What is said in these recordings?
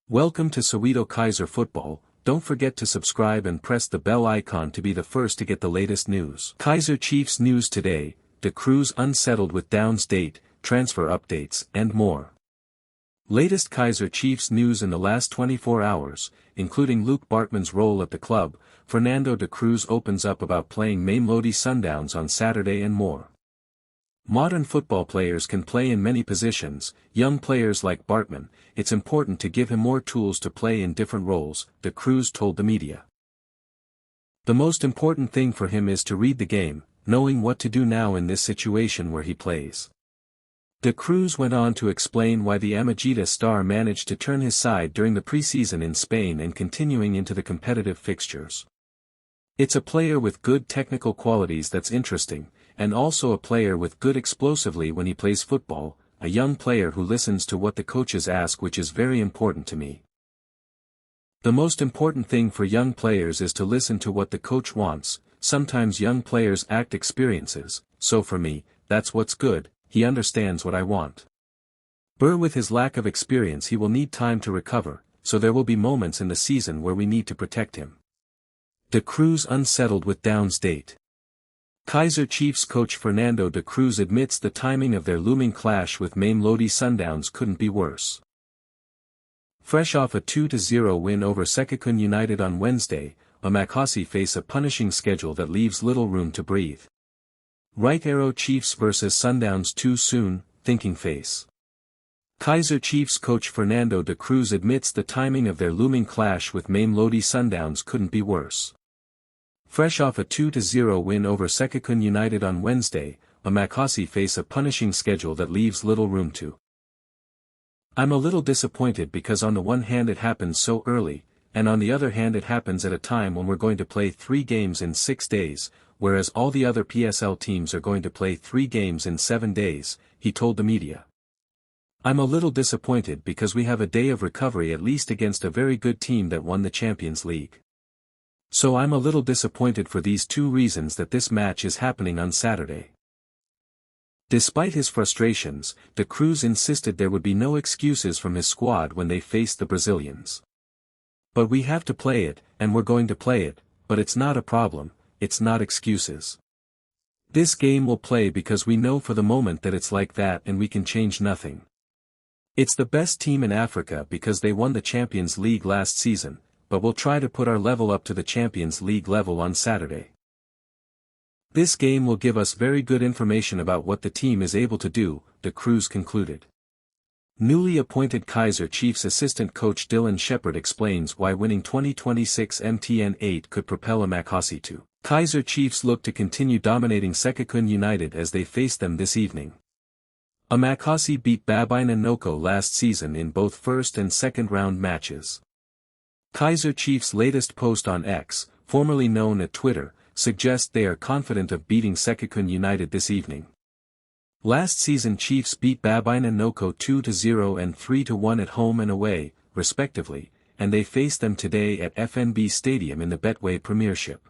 Welcome to Soweto Kaizer Football. Don't forget to subscribe and press the bell icon to be the first to get the latest news. Kaizer Chiefs news today, the crew's unsettled with Downs date, transfer updates, and more. Latest Kaizer Chiefs news in the last 24 hours, including Luke Bartman's role at the club, Fernando de Cruz opens up about playing mamelodi Sundowns on Saturday and more. Modern football players can play in many positions. Young players like Bartman, it's important to give him more tools to play in different roles, de Cruz told the media. The most important thing for him is to read the game, knowing what to do now in this situation where he plays. De Cruz went on to explain why the Amagita star managed to turn his side during the preseason in Spain and continuing into the competitive fixtures. It's a player with good technical qualities that's interesting, and also a player with good explosively when he plays football, a young player who listens to what the coaches ask, which is very important to me. The most important thing for young players is to listen to what the coach wants. Sometimes young players act experiences, so for me, that's what's good. He understands what I want. With his lack of experience he will need time to recover, so there will be moments in the season where we need to protect him. De Cruz unsettled with Downs date. Kaizer Chiefs coach Fernando de Cruz admits the timing of their looming clash with mamelodi Sundowns couldn't be worse. Fresh off a 2-0 win over Sekhukhune United on Wednesday, Amakhosi face a punishing schedule that leaves little room to breathe. Right arrow Chiefs vs Sundowns too soon, thinking face. Kaizer Chiefs coach Fernando de Cruz admits the timing of their looming clash with mamelodi Sundowns couldn't be worse. Fresh off a 2-0 win over Sekhukhune United on Wednesday, Amakhosi face a punishing schedule that leaves little room to. I'm a little disappointed because on the one hand it happens so early, and on the other hand it happens at a time when we're going to play 3 games in 6 days, whereas all the other PSL teams are going to play 3 games in 7 days, he told the media. I'm a little disappointed because we have a day of recovery at least against a very good team that won the Champions League. So I'm a little disappointed for these 2 reasons that this match is happening on Saturday. Despite his frustrations, de Cruz insisted there would be no excuses from his squad when they faced the Brazilians. But we have to play it, and we're going to play it, but it's not a problem, it's not excuses. This game we'll play because we know for the moment that it's like that and we can change nothing. It's the best team in Africa because they won the Champions League last season, but we'll try to put our level up to the Champions League level on Saturday. This game will give us very good information about what the team is able to do, de Cruz concluded. Newly appointed Kaizer Chiefs assistant coach Dylan Shepard explains why winning 2026 MTN 8 could propel Amakhosi to. Kaizer Chiefs look to continue dominating Sekhukhune United as they face them this evening. Amakhosi beat Babine and Noko last season in both first and second round matches. Kaizer Chiefs' latest post on X, formerly known as Twitter, suggests they are confident of beating Sekhukhune United this evening. Last season Chiefs beat Babine and Noko 2-0 and 3-1 at home and away, respectively, and they face them today at FNB Stadium in the Betway Premiership.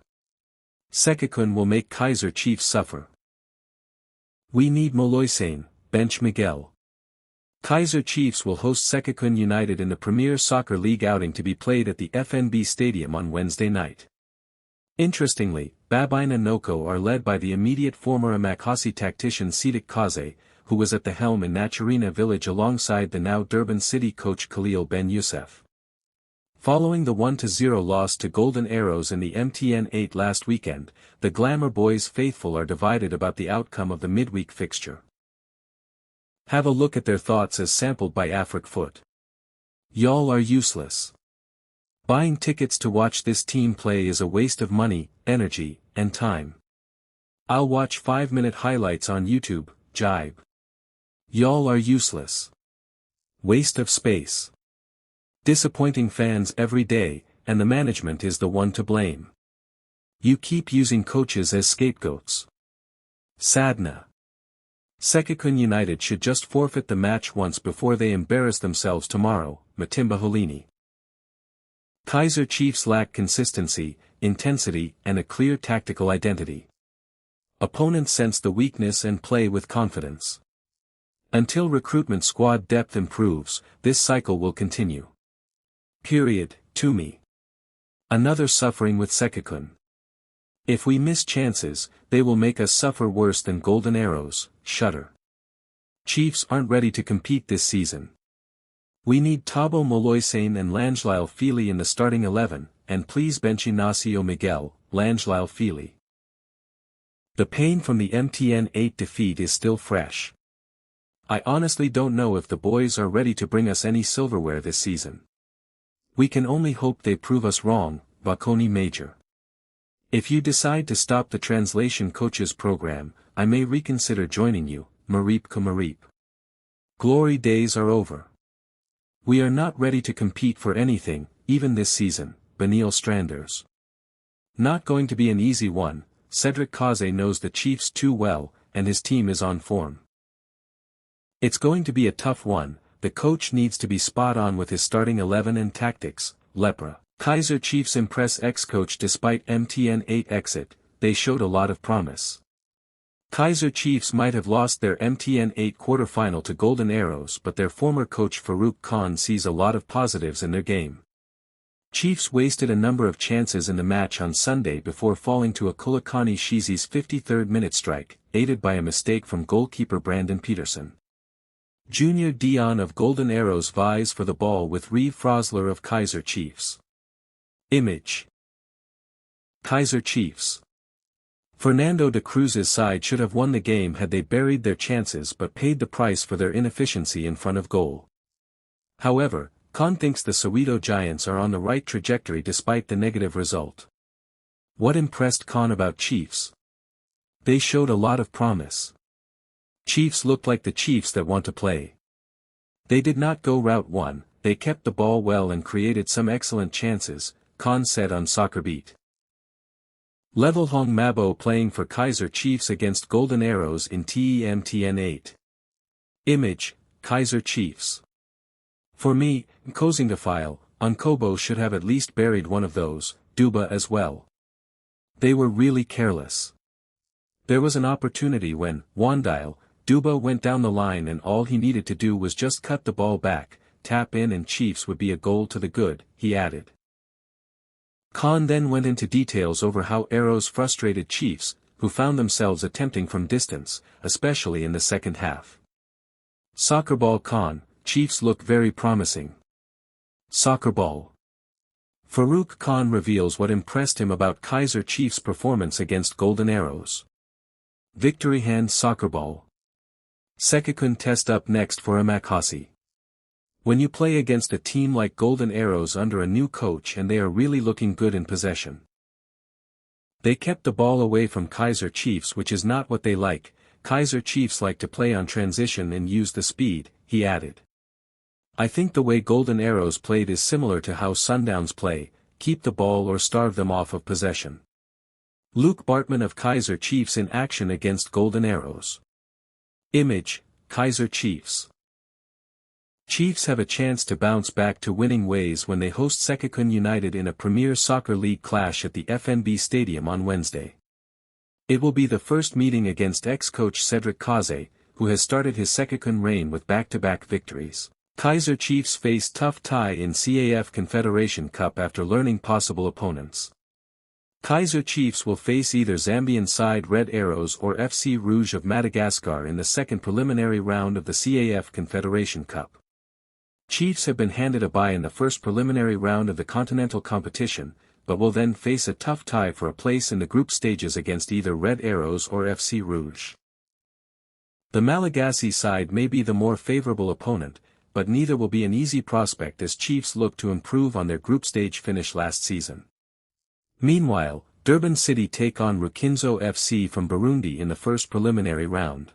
Sekhukhune will make Kaizer Chiefs suffer. We need Moloisane, bench Miguel. Kaizer Chiefs will host Sekhukhune United in the Premier Soccer League outing to be played at the FNB Stadium on Wednesday night. Interestingly, Babine and Noko are led by the immediate former Amakhosi tactician Sekhukhune, who was at the helm in Naturina village alongside the now Durban City coach Khalil Ben Youssef. Following the 1-0 loss to Golden Arrows in the MTN 8 last weekend, the Glamour boys faithful are divided about the outcome of the midweek fixture. Have a look at their thoughts as sampled by AfricFoot. Y'all are useless. Buying tickets to watch this team play is a waste of money, energy, and time. I'll watch 5-minute highlights on YouTube, jibe. Y'all are useless. Waste of space. Disappointing fans every day, and the management is the one to blame. You keep using coaches as scapegoats. Sadna. Sekhukhune United should just forfeit the match once before they embarrass themselves tomorrow, Matimba Holini. Kaizer Chiefs lack consistency, intensity, and a clear tactical identity. Opponents sense the weakness and play with confidence. Until recruitment squad depth improves, this cycle will continue. To me. Another suffering with Sekhukhune. If we miss chances, they will make us suffer worse than golden arrows, shudder. Chiefs aren't ready to compete this season. We need Thabo Moloisane and Langeliel Fili in the starting 11, and please bench Inacio Miguel, Langeliel Fili. The pain from the MTN 8 defeat is still fresh. I honestly don't know if the boys are ready to bring us any silverware this season. We can only hope they prove us wrong, Bakoni Major. If you decide to stop the translation coaches program, I may reconsider joining you, Marip. Glory days are over. We are not ready to compete for anything, even this season, Benil Stranders. Not going to be an easy one. Cedric Kaizer knows the Chiefs too well, and his team is on form. It's going to be a tough one. The coach needs to be spot on with his starting 11 and tactics, Lepra. Kaizer Chiefs impress ex-coach despite MTN 8 exit, they showed a lot of promise. Kaizer Chiefs might have lost their MTN 8 quarterfinal to Golden Arrows, but their former coach Farouk Khan sees a lot of positives in their game. Chiefs wasted a number of chances in the match on Sunday before falling to a Kulakani Shizi's 53rd minute strike, aided by a mistake from goalkeeper Brandon Peterson. Junior Dion of Golden Arrows vies for the ball with Reeve Frosler of Kaizer Chiefs. Image. Kaizer Chiefs. Fernando de Cruz's side should have won the game had they buried their chances but paid the price for their inefficiency in front of goal. However, Khan thinks the Soweto Giants are on the right trajectory despite the negative result. What impressed Khan about Chiefs? They showed a lot of promise. Chiefs looked like the Chiefs that want to play. They did not go route one, they kept the ball well and created some excellent chances, Khan said on SoccerBeat. Levelhong Mabo playing for Kaizer Chiefs against Golden Arrows in TEMTN 8. Image, Kaizer Chiefs. For me, Nkosingafile, Unkobo should have at least buried one of those, Duba as well. They were really careless. There was an opportunity when, Wandile, Duba went down the line and all he needed to do was just cut the ball back, tap in and Chiefs would be a goal to the good, he added. Khan then went into details over how Arrows frustrated Chiefs, who found themselves attempting from distance, especially in the second half. Soccerball Khan, Chiefs look very promising. Soccerball. Farouk Khan reveals what impressed him about Kaizer Chiefs' performance against Golden Arrows. Victory hand Soccerball. Sekhukhune test up next for Amakasi. When you play against a team like Golden Arrows under a new coach and they are really looking good in possession. They kept the ball away from Kaizer Chiefs, which is not what they like. Kaizer Chiefs like to play on transition and use the speed, he added. I think the way Golden Arrows played is similar to how Sundowns play, keep the ball or starve them off of possession. Luke Bartman of Kaizer Chiefs in action against Golden Arrows. Image, Kaizer Chiefs. Chiefs have a chance to bounce back to winning ways when they host Sekhukhune United in a Premier Soccer League clash at the FNB Stadium on Wednesday. It will be the first meeting against ex-coach Cedric Kaizer, who has started his Sekhukhune reign with back-to-back victories. Kaizer Chiefs face tough tie in CAF Confederation Cup after learning possible opponents. Kaizer Chiefs will face either Zambian side Red Arrows or FC Rouge of Madagascar in the second preliminary round of the CAF Confederation Cup. Chiefs have been handed a bye in the first preliminary round of the continental competition, but will then face a tough tie for a place in the group stages against either Red Arrows or FC Rouge. The Malagasy side may be the more favorable opponent, but neither will be an easy prospect as Chiefs look to improve on their group stage finish last season. Meanwhile, Durban City take on Rukinzo FC from Burundi in the first preliminary round.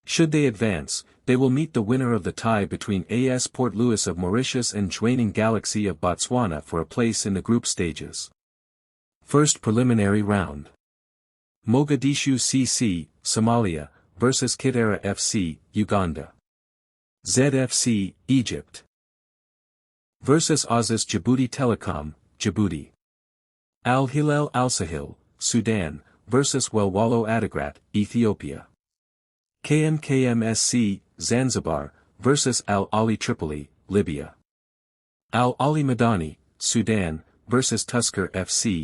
Should they advance, they will meet the winner of the tie between AS Port Louis of Mauritius and Jwaneng Galaxy of Botswana for a place in the group stages. First preliminary round. Mogadishu CC, Somalia, vs Kidera FC, Uganda. ZFC, Egypt. Vs Aziz Djibouti Telecom, Djibouti. Al Hilal Al Sahil, Sudan, vs Welwalo Adigrat, Ethiopia. KMKMSC, Zanzibar, vs Al Ali Tripoli, Libya. Al Ali Madani, Sudan, vs Tusker FC.